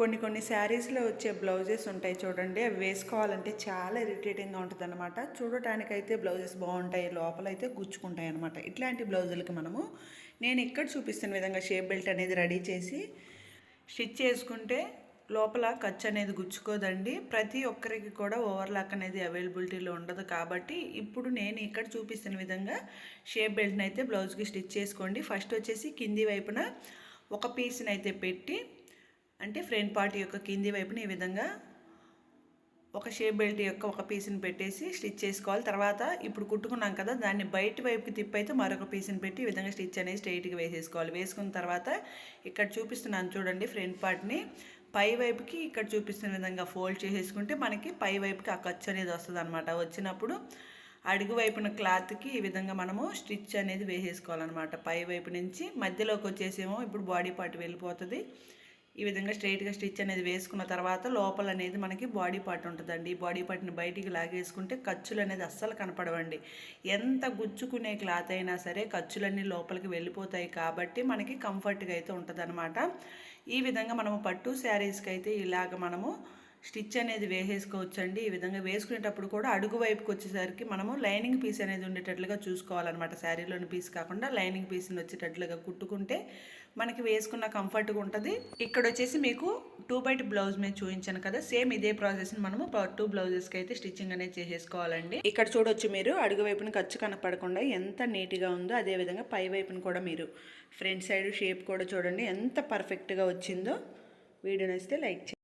కొన్ని శారీస్లో వచ్చే బ్లౌజెస్ ఉంటాయి చూడండి, అవి వేసుకోవాలంటే చాలా ఇరిటేటింగ్గా ఉంటుంది అనమాట. చూడటానికైతే బ్లౌజెస్ బాగుంటాయి, లోపలైతే గుచ్చుకుంటాయి అనమాట. ఇట్లాంటి బ్లౌజులకి మనము నేను ఇక్కడ చూపిస్తున్న విధంగా షేప్ బెల్ట్ అనేది రెడీ చేసి స్టిచ్ చేసుకుంటే లోపల ఖర్చు అనేది గుచ్చుకోదండి. ప్రతి ఒక్కరికి కూడా ఓవర్లాక్ అనేది అవైలబిలిటీలో ఉండదు. కాబట్టి ఇప్పుడు నేను ఇక్కడ చూపిస్తున్న విధంగా షేప్ బెల్ట్ని అయితే బ్లౌజ్కి స్టిచ్ చేసుకోండి. ఫస్ట్ వచ్చేసి కింది వైపున ఒక పీస్ని అయితే పెట్టి, అంటే ఫ్రంట్ పార్ట్ యొక్క కింది వైపున ఈ విధంగా ఒక షేప్ బెల్ట్ యొక్క ఒక పీస్ని పెట్టేసి స్టిచ్ చేసుకోవాలి. తర్వాత ఇప్పుడు కుట్టుకున్నాం కదా, దాన్ని బయట వైపుకి తిప్పైతే మరొక పీస్ని పెట్టి ఈ విధంగా స్టిచ్ అనేది స్ట్రైట్గా వేసేసుకోవాలి. వేసుకున్న తర్వాత ఇక్కడ చూపిస్తున్నాను చూడండి, ఫ్రంట్ పార్ట్ని పై వైపుకి ఇక్కడ చూపిస్తున్న విధంగా ఫోల్డ్ చేసేసుకుంటే మనకి పై వైపుకి ఆ ఖర్చు అనేది వస్తుంది అనమాట. వచ్చినప్పుడు అడుగు వైపున క్లాత్కి ఈ విధంగా మనము స్టిచ్ అనేది వేసేసుకోవాలన్నమాట. పై వైపు నుంచి మధ్యలోకి వచ్చేసేమో ఇప్పుడు బాడీ పార్ట్ వెళ్ళిపోతుంది. ఈ విధంగా స్ట్రైట్గా స్టిచ్ అనేది వేసుకున్న తర్వాత లోపల అనేది మనకి బాడీ పార్ట్ ఉంటుందండి. ఈ బాడీ పార్ట్ని బయటికి లాగేసుకుంటే ఖర్చులు అనేది అస్సలు కనపడవండి. ఎంత గుచ్చుకునే క్లాత్ అయినా సరే ఖర్చులన్నీ లోపలికి వెళ్ళిపోతాయి. కాబట్టి మనకి కంఫర్ట్గా అయితే ఉంటుంది. ఈ విధంగా మనము పట్టు శారీస్కి అయితే ఇలాగ మనము స్టిచ్ అనేది వేసేసుకోవచ్చండి. ఈ విధంగా వేసుకునేటప్పుడు కూడా అడుగు వైపుకి వచ్చేసరికి మనము లైనింగ్ పీస్ అనేది ఉండేటట్లుగా చూసుకోవాలన్నమాట. శారీలోని పీస్ కాకుండా లైనింగ్ పీస్ని వచ్చేటట్లుగా కుట్టుకుంటే మనకి వేసుకున్న కంఫర్ట్గా ఉంటుంది. ఇక్కడ వచ్చేసి మీకు 2x2 బ్లౌజ్ మీద చూపించాను కదా, సేమ్ ఇదే ప్రాసెస్ని మనము 2 బ్లౌజెస్కి అయితే స్టిచ్చింగ్ అనేది చేసేసుకోవాలండి. ఇక్కడ చూడొచ్చు మీరు అడుగు వైపున ఖర్చు కనపడకుండా ఎంత నీట్గా ఉందో, అదేవిధంగా పై వైపున కూడా మీరు ఫ్రంట్ సైడ్ షేప్ కూడా చూడండి ఎంత పర్ఫెక్ట్గా వచ్చిందో. వీడియో నచ్చితే లైక్ చేయండి.